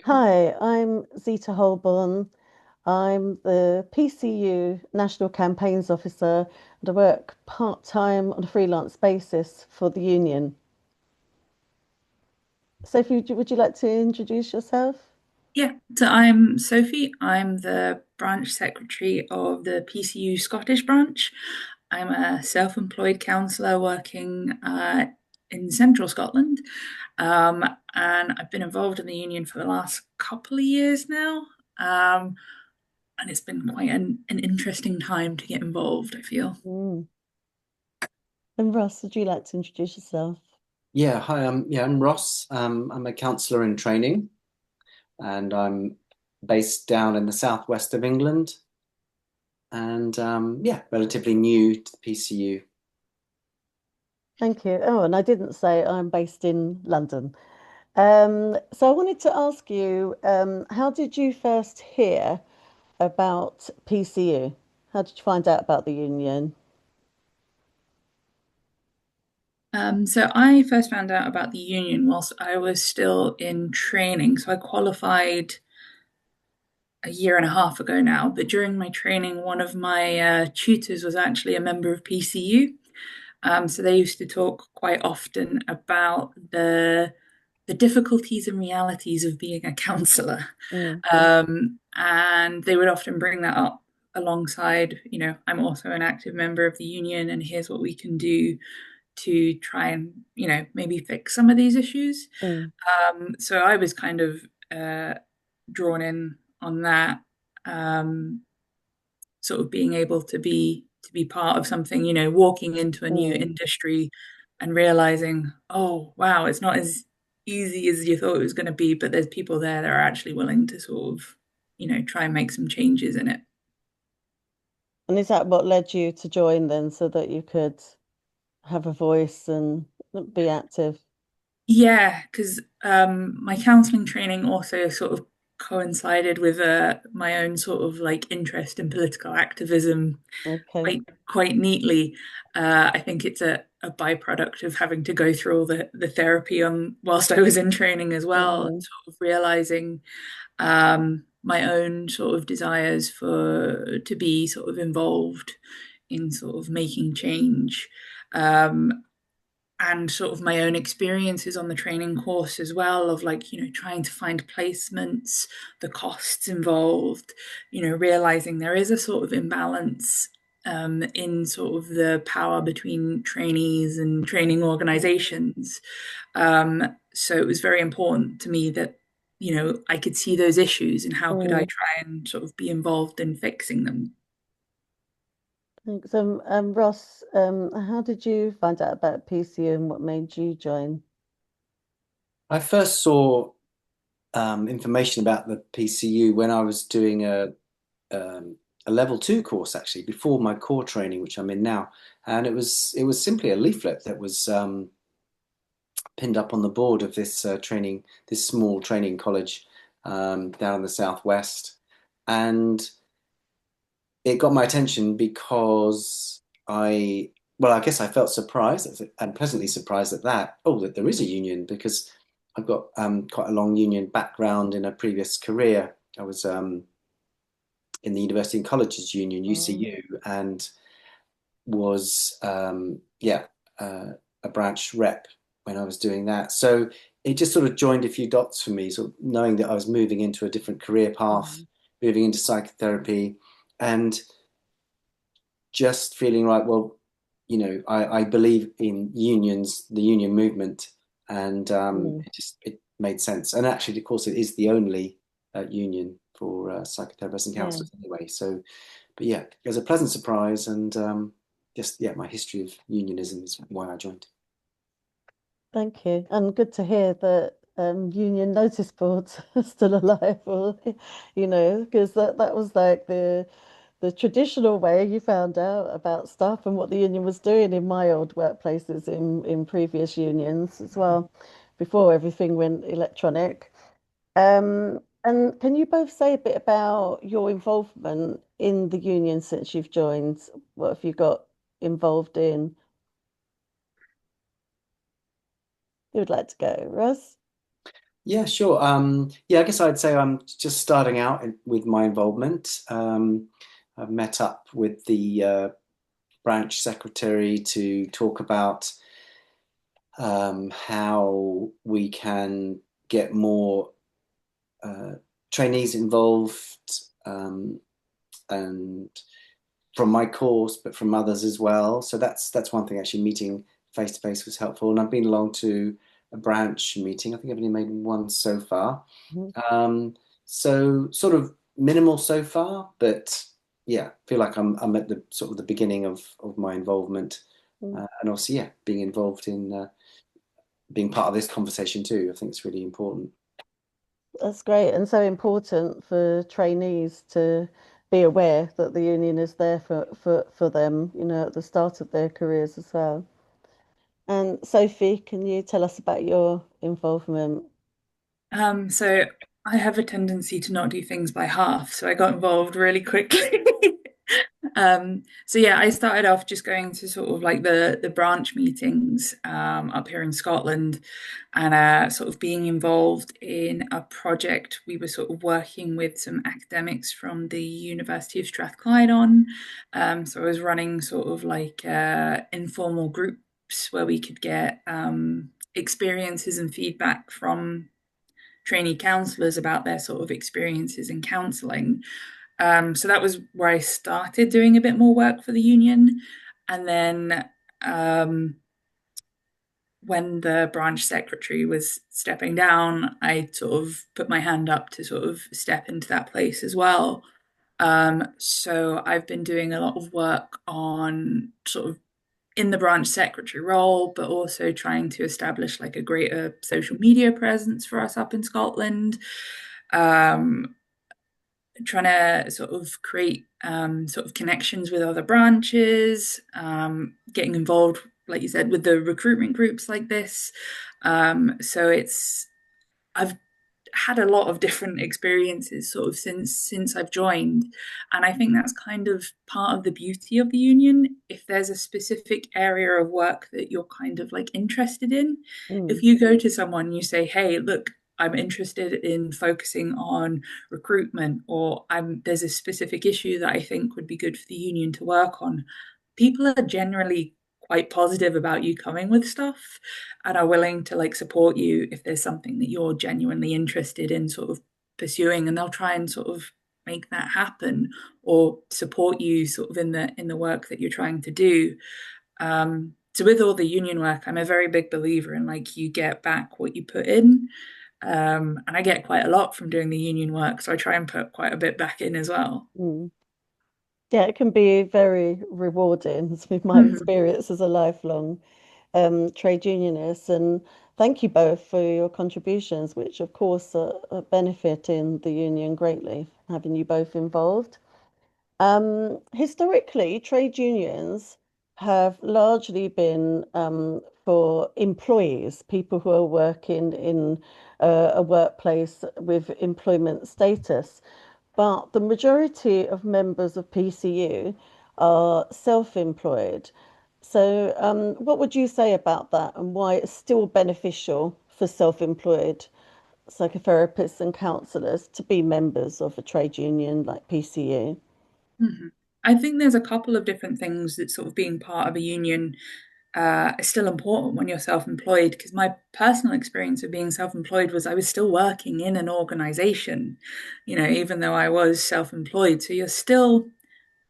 Hi, I'm Zita Holbourne. I'm the PCU National Campaigns Officer and I work part-time on a freelance basis for the union. Sophie, would you like to introduce yourself? Yeah, so I'm Sophie. I'm the branch secretary of the PCU Scottish branch. I'm a self-employed counsellor working in central Scotland, um, and I've been involved in the union for the last couple of years now. Um, and it's been quite an interesting time to get involved, I feel. Mm. And Ross, would you like to introduce yourself? Yeah, hi, I'm Ross. I'm a counsellor in training, and I'm based down in the southwest of England, and relatively new to the PCU. Thank you. Oh, and I didn't say I'm based in London. So I wanted to ask you, how did you first hear about PCU? How did you find out about the union? So I first found out about the union whilst I was still in training. So I qualified a year and a half ago now, but during my training, one of my tutors was actually a member of PCU. So they used to talk quite often about the difficulties and realities of being a counsellor. Mm, And they would often bring that up alongside, I'm also an active member of the union, and here's what we can do to try and, maybe fix some of these issues. mm, So I was kind of uh, drawn in on that, um, sort of being able to be part of something, walking into a new mm. industry and realizing, oh wow, it's not as easy as you thought it was going to be, but there's people there that are actually willing to sort of, try and make some changes in it. And is that what led you to join then, so that you could have a voice and be active? Yeah, because my counseling training also sort of coincided with my own sort of like interest in political activism Okay. quite neatly. I think it's a byproduct of having to go through all the therapy on whilst I was in training as well, Mm, sort of realizing my own sort of desires for to be sort of involved in sort of making change. Um, and sort of my own experiences on the training course as well of like trying to find placements, the costs involved, realizing there is a sort of imbalance in sort of the power between trainees and training organizations. So it was very important to me that I could see those issues and how could I mm. try and sort of be involved in fixing them. Thanks. Ross, how did you find out about PCU and what made you join? I first saw information about the PCU when I was doing a level two course actually before my core training, which I'm in now, and it was simply a leaflet that was pinned up on the board of this small training college down in the southwest, and it got my attention because I guess I felt surprised and pleasantly surprised at that. Oh, that there is a union because I've got quite a long union background in a previous career. I was in the University and Colleges Union, Mm, UCU, and was a branch rep when I was doing that. So it just sort of joined a few dots for me, sort of knowing that I was moving into a different career path, mm, moving into psychotherapy, and just feeling like, well, I believe in unions, the union movement, and mm. it made sense. And actually, of course, it is the only union for psychotherapists and Yeah, counsellors anyway. So, but yeah, it was a pleasant surprise, and just yeah, my history of unionism is why I joined. thank you. And good to hear that union notice boards are still alive, or because that was like the traditional way you found out about stuff and what the union was doing in my old workplaces in previous unions as well, before everything went electronic. And can you both say a bit about your involvement in the union since you've joined? What have you got involved in? Who would like to go? Russ? Yeah, sure. Yeah, I guess I'd say I'm just starting out with my involvement. I've met up with the branch secretary to talk about how we can get more uh, trainees involved, and from my course, but from others as well. So that's one thing. Actually, meeting face to face was helpful, and I've been along to a branch meeting. I think I've only made one so far. Mhm. So sort of minimal so far, but yeah, feel like I'm at the sort of the beginning of my involvement, Mm. and also yeah, being involved in being part of this conversation too. I think it's really important. That's great and so important for trainees to be aware that the union is there for them, at the start of their careers as well. And Sophie, can you tell us about your involvement? So I have a tendency to not do things by half, so I got involved really quickly. So yeah, I started off just going to sort of like the branch meetings up here in Scotland, and sort of being involved in a project we were sort of working with some academics from the University of Strathclyde on. So I was running sort of like informal groups where we could get experiences and feedback from trainee counsellors about their sort of experiences in counselling. So that was where I started doing a bit more work for the union. And then um, when the branch secretary was stepping down, I sort of put my hand up to sort of step into that place as well. So I've been doing a lot of work on sort of in the branch secretary role, but also trying to establish like a greater social media presence for us up in Scotland. Um, Trying to sort of create sort of connections with other branches, getting involved, like you said, with the recruitment groups like this. So I've had a lot of different experiences sort of since I've joined, and I think that's kind of part of the beauty of the union. If there's a specific area of work that you're kind of like interested in, if Mm, you go to someone, you say, "Hey, look, I'm interested in focusing on recruitment," or there's a specific issue that I think would be good for the union to work on. People are generally quite positive about you coming with stuff and are willing to like support you if there's something that you're genuinely interested in sort of pursuing, and they'll try and sort of make that happen or support you sort of in the work that you're trying to do. So with all the union work, I'm a very big believer in like you get back what you put in. And I get quite a lot from doing the union work, so I try and put quite a bit back in as well. mm. Yeah, it can be very rewarding. It's been my Mhm. experience as a lifelong trade unionist. And thank you both for your contributions, which of course are benefiting the union greatly, having you both involved. Historically, trade unions have largely been for employees, people who are working in a workplace with employment status. But the majority of members of PCU are self-employed. So, what would you say about that and why it's still beneficial for self-employed psychotherapists and counsellors to be members of a trade union like PCU? Mhm. I think there's a couple of different things that sort of being part of a union is still important when you're self-employed. Because my personal experience of being self-employed was I was still working in an organization, even though I was self-employed. So you're still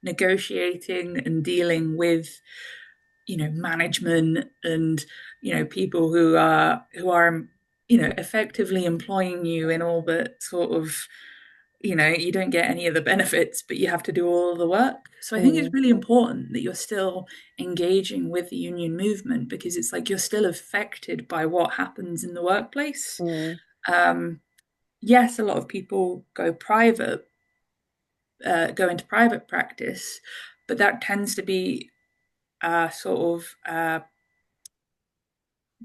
negotiating and dealing with, management and, people who are effectively employing you in all but sort of you don't get any of the benefits, but you have to do all of the work. So I think it's Mm, really important that you're still engaging with the union movement because it's like you're still affected by what happens in the workplace. mm, Um, yes, a lot of people go into private practice, but that tends to be sort of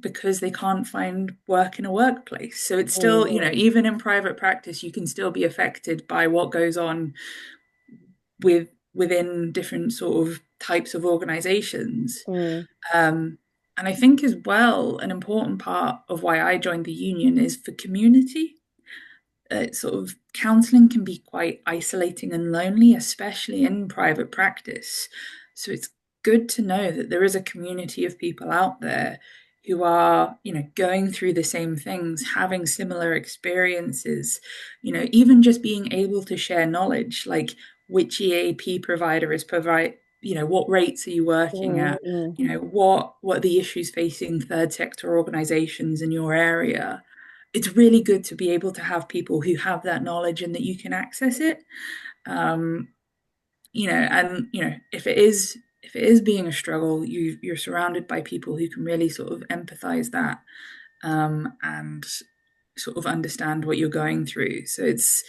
because they can't find work in a workplace. So it's still, mm, even in private practice, you can still be affected by what goes on within different sort of types of organizations. mm, Um, And I think as well, an important part of why I joined the union is for community. Sort of counseling can be quite isolating and lonely, especially in private practice. So it's good to know that there is a community of people out there who are, going through the same things, having similar experiences, even just being able to share knowledge, like which EAP provider is what rates are you working Mm, at? mm, What are the issues facing third sector organizations in your area? It's really good to be able to have people who have that knowledge and that you can access it. Um, and if it is being a struggle, you're surrounded by people who can really sort of empathize that, and sort of understand what you're going through. So it's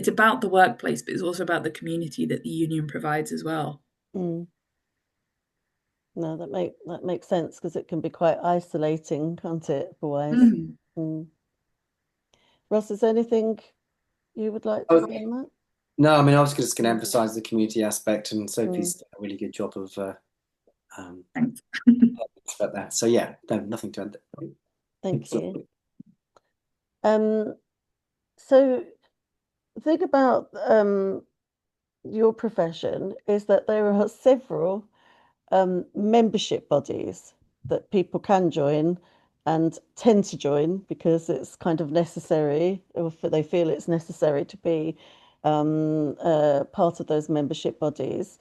about the workplace, but it's also about the community that the union provides as well. mm. No, that makes sense because it can be quite isolating, can't it, otherwise? Mhm. Mm. Ross, is there anything you would like to Oh, say on that? no, I mean, I was just going to Mm, emphasize the community aspect, and mm. Sophie's done a really good job of um, Thanks. about that. So yeah, no, nothing to add. Thank you. Um, so the thing about your profession is that there are several membership bodies that people can join and tend to join because it's kind of necessary, or if they feel it's necessary to be part of those membership bodies.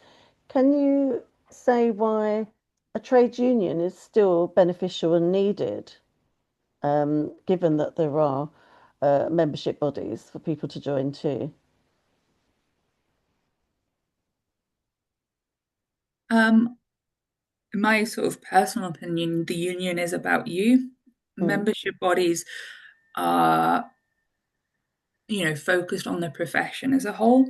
Can you say why a trade union is still beneficial and needed, given that there are membership bodies for people to join too? Um, in my sort of personal opinion, the union is about you. Mm, Membership bodies are, focused on the profession as a whole.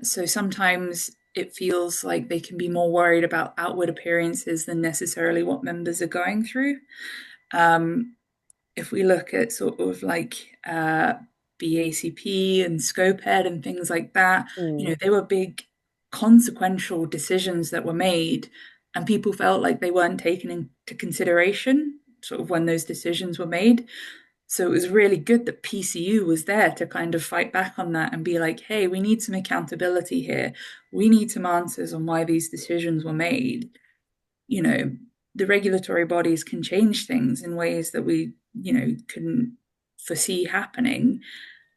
So sometimes it feels like they can be more worried about outward appearances than necessarily what members are going through. Um, if we look at sort of like BACP and Scoped and things like that, mm, they were big consequential decisions that were made, and people felt like they weren't taken into consideration sort of when those decisions were made. So it was really good that PCU was there to kind of fight back on that and be like, hey, we need some accountability here. We need some answers on why these decisions were made. You know, the regulatory bodies can change things in ways that we, couldn't foresee happening.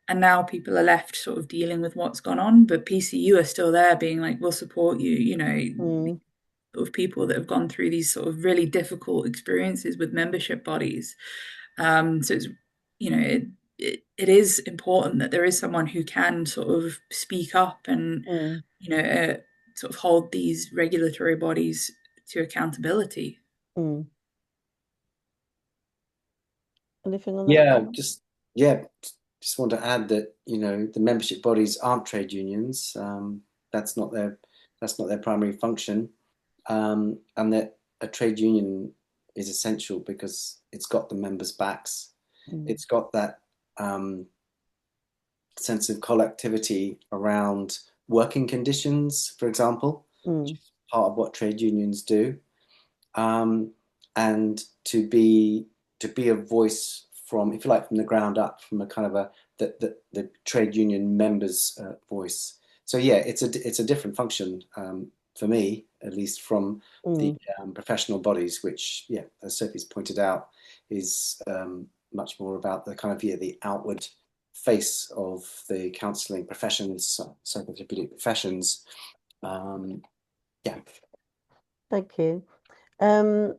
And now people are left sort of dealing with what's gone on, but PCU are still there being like, we'll support you, mm, of people that have gone through these sort of really difficult experiences with membership bodies. So it's, it is important that there is someone who can sort of speak up and, mm, sort of hold these regulatory bodies to accountability. mm. Anything on that, Yeah, Hanlon? yeah, just want to add that the membership bodies aren't trade unions. That's not their that's not their primary function, and that a trade union is essential because it's got the members' backs. Mm, It's got that um, sense of collectivity around working conditions, for example, which mm, is part of what trade unions do, um, and to be a voice from, if you like, from the ground up, from a kind of the trade union members' voice. So yeah, it's a different function for me, at least from the mm, professional bodies, which yeah, as Sophie's pointed out, is much more about the kind of the outward face of the counselling professions, psychotherapeutic professions. Um, yeah. thank you. And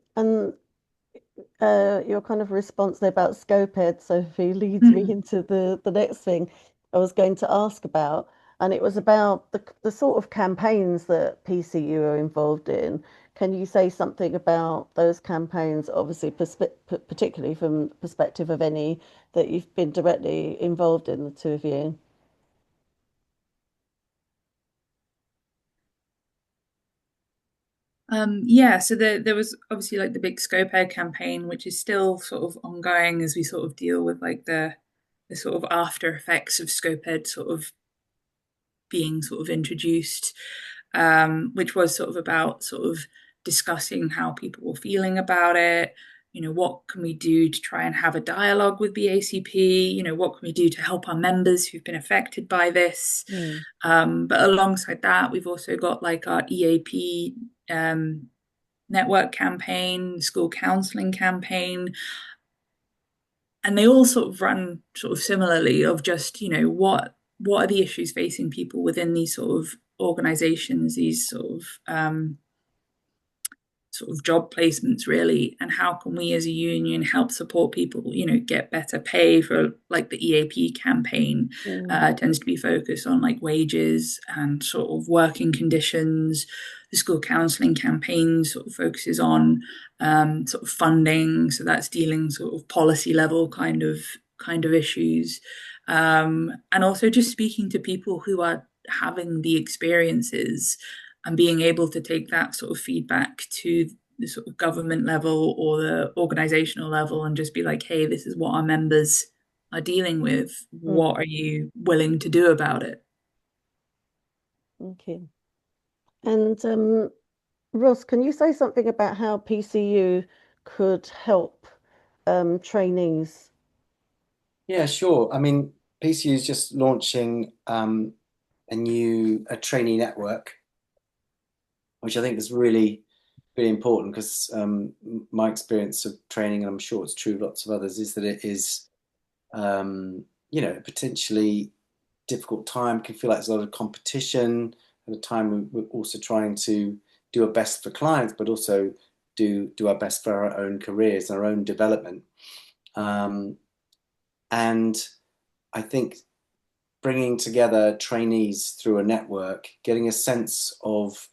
your kind of response there about Scoped, Sophie, leads me Mm. into the next thing I was going to ask about, and it was about the sort of campaigns that PCU are involved in. Can you say something about those campaigns, obviously, particularly from the perspective of any that you've been directly involved in, the two of you? Yeah, so there was obviously like the big Scope campaign, which is still sort of ongoing as we sort of deal with like the sort of after effects of Scope sort of being sort of introduced, which was sort of about sort of discussing how people were feeling about it. What can we do to try and have a dialogue with BACP? What can we do to help our members who've been affected by this? Mm. But alongside that, we've also got like our EAP network campaign, school counselling campaign, and they all sort of run sort of similarly of just, what are the issues facing people within these sort of organizations, these sort of job placements really, and how can we as a union help support people, get better pay. For like the EAP campaign Mm. tends to be focused on like wages and sort of working conditions. The school counselling campaign sort of focuses on sort of funding, so that's dealing sort of policy level kind of issues, and also just speaking to people who are having the experiences and being able to take that sort of feedback to the sort of government level or the organizational level and just be like, hey, this is what our members are dealing with. What Mm. are you willing to do about it? Okay. And Ross, can you say something about how PCU could help trainees? Yeah, sure. I mean, PCU is just launching a trainee network, which I think is really, really important because my experience of training, and I'm sure it's true of lots of others, is that it is, potentially difficult time. Can feel like there's a lot of competition at a time we're also trying to do our best for clients, but also do our best for our own careers and our own development. Um, and I think bringing together trainees through a network, getting a sense of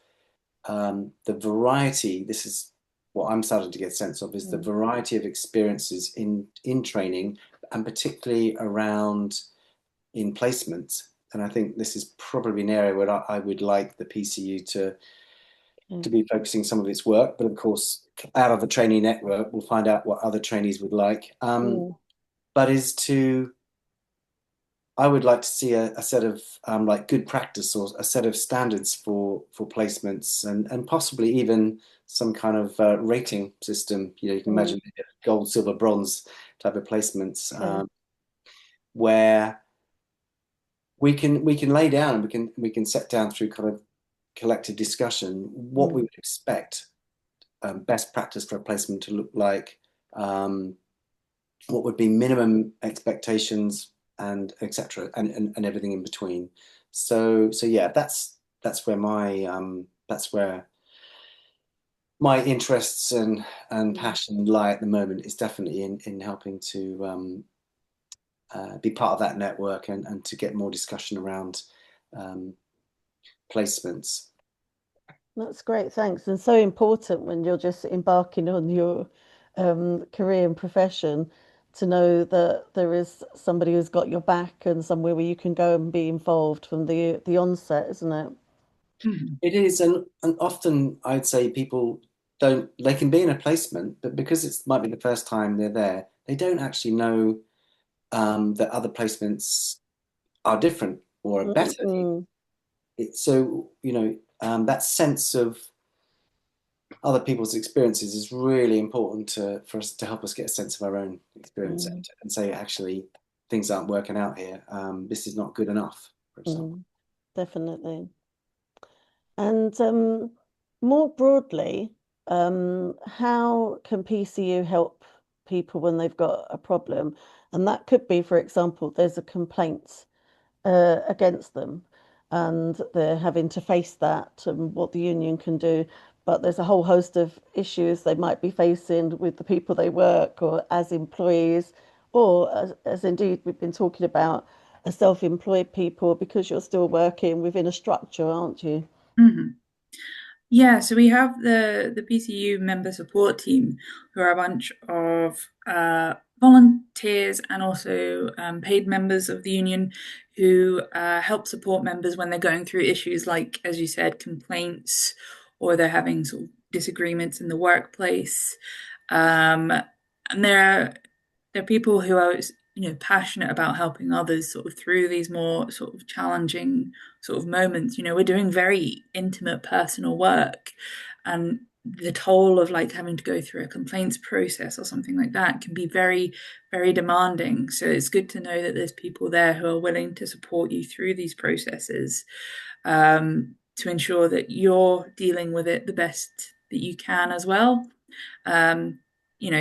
the variety. This is what I'm starting to get a sense of, is the Mm. variety of experiences in training, and particularly around in placement. And I think this is probably an area where I would like the PCU to Okay. be focusing some of its work. But of course, out of the trainee network, we'll find out what other trainees would like. Mm. But is to I would like to see a set of like good practice or a set of standards for placements, and possibly even some kind of rating system. You can Mm. imagine gold, silver, bronze type of placements, Okay. where we can lay down and we can set down through kind of collective discussion what we Mm. would expect best practice for a placement to look like, um, what would be minimum expectations, and etc. And everything in between. So yeah, that's where my interests and Mm. passion lie at the moment, is definitely in helping to be part of that network, and to get more discussion around um, placements. That's great, thanks. And so important when you're just embarking on your career and profession to know that there is somebody who's got your back and somewhere where you can go and be involved from the onset, isn't it? Mhm. It is, and often I'd say people don't. They can be in a placement, but because it might be the first time they're there, they don't actually know that other placements are different or are better. Mm. So that sense of other people's experiences is really important for us to help us get a sense of our own experience, Mm. and say actually things aren't working out here. This is not good enough, for example. Mm. Definitely. And more broadly, how can PCU help people when they've got a problem? And that could be, for example, there's a complaint against them, and they're having to face that and what the union can do. But there's a whole host of issues they might be facing with the people they work or as employees, or as indeed we've been talking about, as self-employed people, because you're still working within a structure, aren't you? Mhm. Yeah, so we have the PCU member support team, who are a bunch of volunteers and also paid members of the union who help support members when they're going through issues like, as you said, complaints, or they're having sort of disagreements in the workplace. And there are people who are, passionate about helping others sort of through these more sort of challenging sort of moments. We're doing very intimate personal work, and the toll of like having to go through a complaints process or something like that can be very, very demanding. So it's good to know that there's people there who are willing to support you through these processes, to ensure that you're dealing with it the best that you can as well. Um,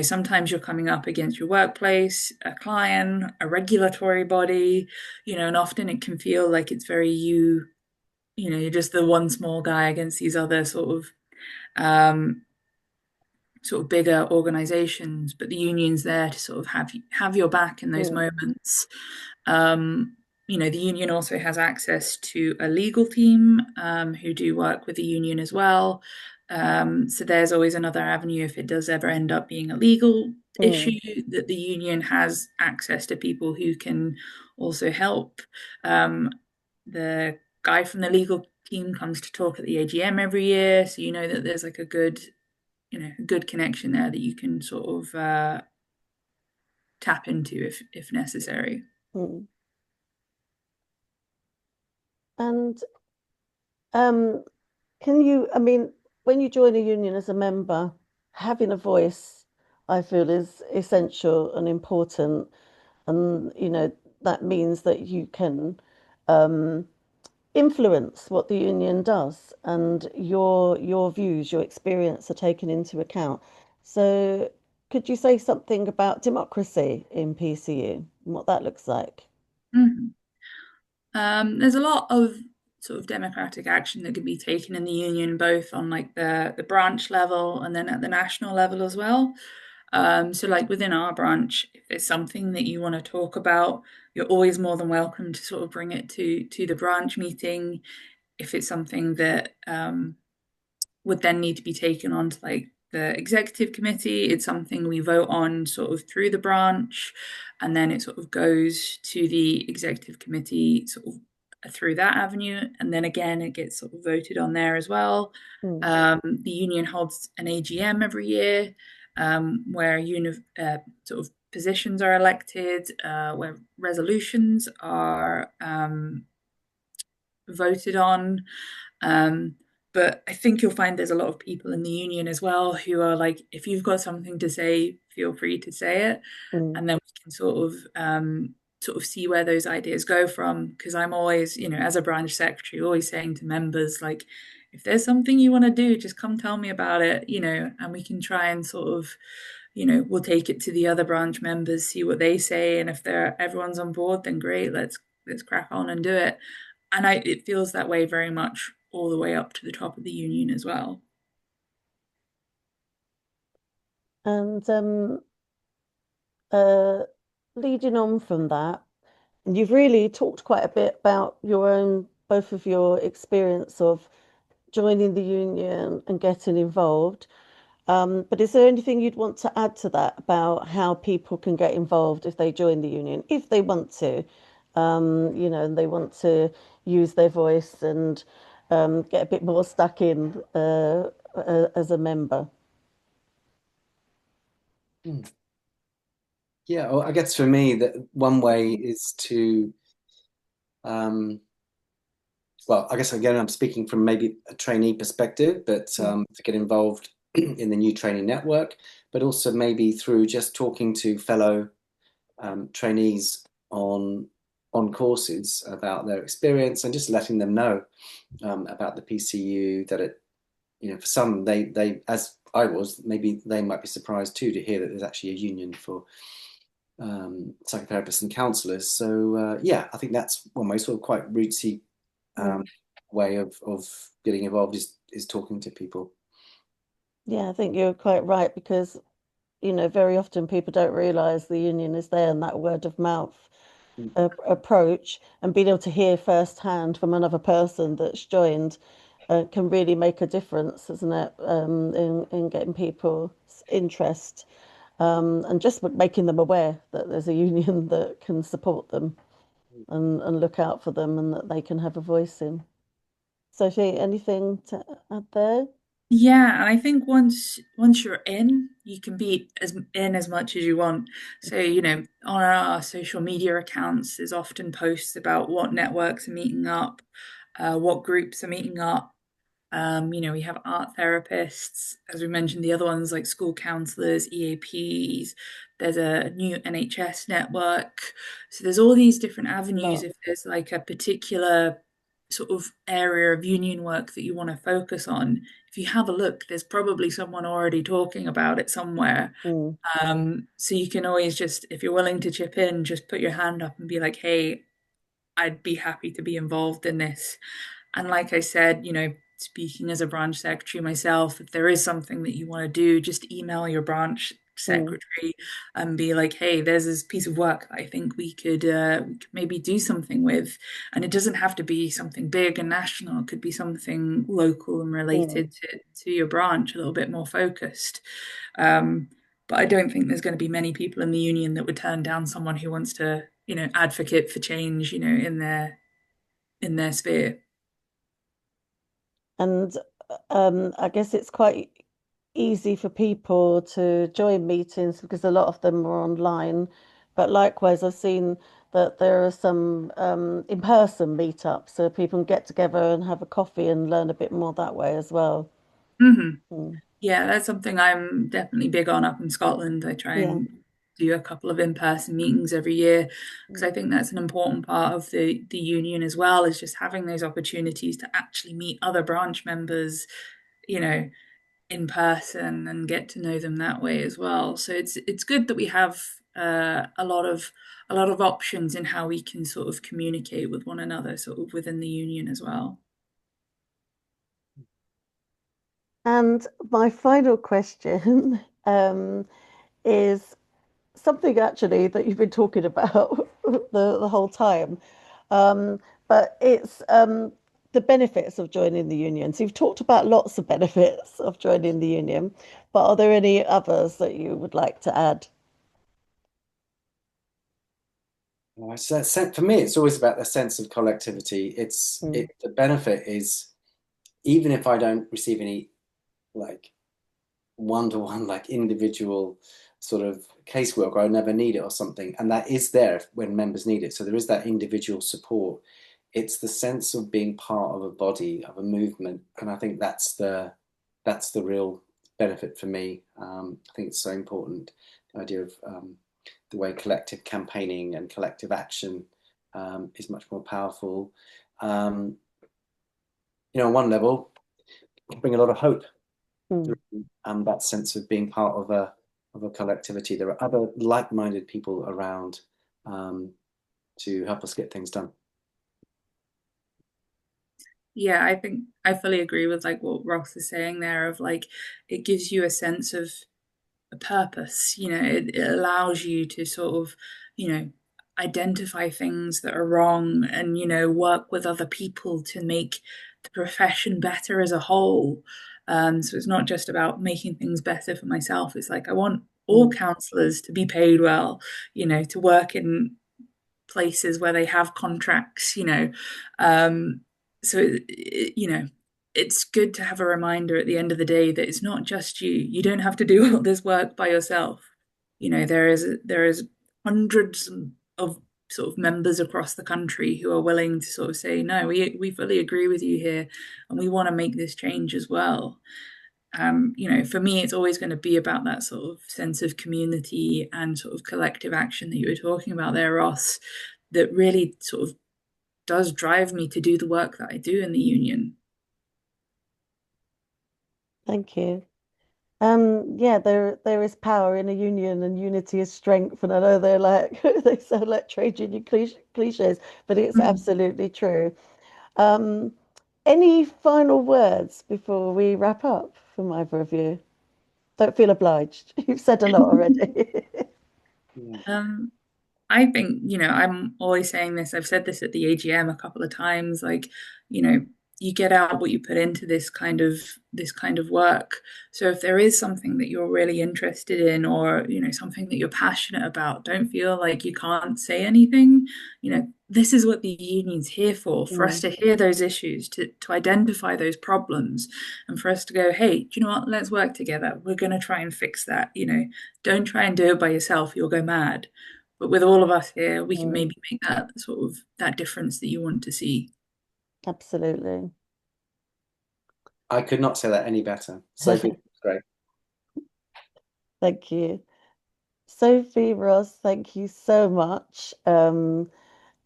sometimes you're coming up against your workplace, a client, a regulatory body, and often it can feel like it's very you're just the one small guy against these other um, sort of bigger organizations, but the union's there to sort of have your back in those Mm, moments. Um, the union also has access to a legal team who do work with the union as well. So there's always another avenue if it does ever end up being a legal issue, mm, that the union has access to people who can also help. The guy from the legal team comes to talk at the AGM every year, so you know that there's like a good connection there that you can sort of tap into if necessary. mm. And um, can you, I mean, when you join a union as a member, having a voice, I feel, is essential and important. And, that means that you can um, influence what the union does, and your views, your experience are taken into account. So could you say something about democracy in PCU and what that looks like? Mhm. There's a lot of sort of democratic action that can be taken in the union, both on like the branch level and then at the national level as well. So like within our branch, if there's something that you want to talk about, you're always more than welcome to sort of bring it to the branch meeting. If it's something that would then need to be taken on to like the executive committee. It's something we vote on sort of through the branch, and then it sort of goes to the executive committee sort of through that avenue, and then again it gets sort of voted on there as well. Mm, The union holds an AGM every year, where sort of positions are elected, where resolutions are voted on. Um, but I think you'll find there's a lot of people in the union as well who are like, if you've got something to say, feel free to say it, mm, and then we can sort of see where those ideas go from. Because I'm always, as a branch secretary, always saying to members like, if there's something you want to do, just come tell me about it, and we can try and sort of, we'll take it to the other branch members, see what they say, and if everyone's on board, then great, let's crack on and do it. And it feels that way very much all the way up to the top of the union as well. and uh, leading on from that, and you've really talked quite a bit about your own, both of your experience of joining the union and getting involved. But is there anything you'd want to add to that about how people can get involved if they join the union, if they want to, and they want to use their voice and get a bit more stuck in as a member? Hmm. Yeah, well, I guess for me, that one way is to, um, well, I guess again, I'm speaking from maybe a trainee perspective, but Mm, to get involved in the new training network, but also maybe through just talking to fellow trainees on courses about their experience and just letting them know about the PCU. That it, for some, they as I was, maybe they might be surprised too to hear that there's actually a union for psychotherapists and counsellors. So yeah, I think that's one way, sort of quite rootsy um, mm. way of getting involved is talking to people. Yeah, I think you're quite right because, very often people don't realize the union is there, and that word of mouth Mm. approach and being able to hear firsthand from another person that's joined can really make a difference, isn't it? In getting people's interest, and just making them aware that there's a union that can support them and look out for them and that they can have a voice in. Sophie, anything to add there? Yeah, and I think once you're in, you can be as much as you want. So, on our social media accounts, there's often posts about what networks are meeting up, what groups are meeting up. We have art therapists, as we mentioned, the other ones like school counsellors, EAPs. There's a new NHS network. So there's all these different avenues. Lot. If there's like a particular sort of area of union work that you want to focus on, if you have a look, there's probably someone already talking about it somewhere. Mm, So you can always just, if you're willing to chip in, just put your hand up and be like, hey, I'd be happy to be involved in this. And like I said, speaking as a branch secretary myself, if there is something that you want to do, just email your branch mm, secretary and be like, hey, there's this piece of work that I think we could maybe do something with. And it doesn't have to be something big and national. It could be something local and mm, related to your branch, a little bit more focused. Um, but I don't think there's going to be many people in the union that would turn down someone who wants to, advocate for change, in their sphere. and I guess it's quite easy for people to join meetings because a lot of them are online. But likewise, I've seen that there are some in-person meetups, so people can get together and have a coffee and learn a bit more that way as well. Hmm. Mm. Yeah, that's something I'm definitely big on up in Scotland. I try Yeah. and do a couple of in-person meetings every year because Mm. I think that's an important part of the union as well, is just having those opportunities to actually meet other branch members, you know, in person and get to know them that way as well. So it's good that we have a lot of options in how we can sort of communicate with one another, sort of within the union as well. And my final question is something actually that you've been talking about the whole time. Um, but it's the benefits of joining the union. So you've talked about lots of benefits of joining the union, but are there any others that you would like to add? For me, it's always about the sense of collectivity. Mm, The benefit is, even if I don't receive any like one-to-one, like individual sort of casework, or I never need it or something, and that is there when members need it. So there is that individual support. It's the sense of being part of a body, of a movement, and I think that's the real benefit for me. I think it's so important, the idea of the way collective campaigning and collective action is much more powerful. Um, on one level, it can bring a lot of hope mm. through that sense of being part of a collectivity. There are other like-minded people around um, to help us get things done. Yeah, I think I fully agree with like what Ross is saying there of like it gives you a sense of a purpose. It allows you to sort of, identify things that are wrong and, work with other people to make the profession better as a whole. So it's not just about making things better for myself. It's like I want all Mm, counsellors to be paid well, to work in places where they have contracts, Um, so, it's good to have a reminder at the end of the day that it's not just you. You don't have to do all this work by yourself. There is hundreds of sort of members across the country who are willing to sort of say, no, we fully agree with you here, and we want to make this change as well. For me, it's always going to be about that sort of sense of community and sort of collective action that you were talking about there, Ross, that really sort of does drive me to do the work that I do in the union. thank you. Yeah, there is power in a union, and unity is strength. And I know they're like they sound like trade union cliches, but it's Mm. absolutely true. Um, any final words before we wrap up from either of you? Don't feel obliged. You've said a lot already. Yeah. Um, I think, I'm always saying this. I've said this at the AGM a couple of times. Like, you know, you get out what you put into this kind of work. So if there is something that you're really interested in, or, something that you're passionate about, don't feel like you can't say anything. This is what the union's here for us Mm, to hear those issues, to identify those problems, and for us to go, hey, do you know what? Let's work together. We're going to try and fix that. Don't try and do it by yourself. You'll go mad. But with all of us here, we can mm, maybe make that sort of that difference that you want to see. absolutely. I could not say that any better. Sophie, great. Thank you. Sophie, Ross, thank you so much.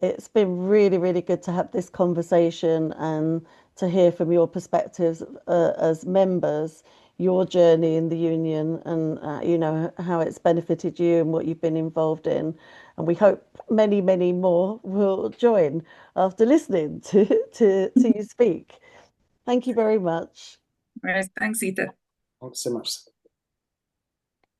It's been really, really good to have this conversation and to hear from your perspectives as members, your journey in the union, and how it's benefited you and what you've been involved in. And we hope many, many more will join after listening to you speak. Thank you very much. Whereas, thanks, Zita. Thanks so much.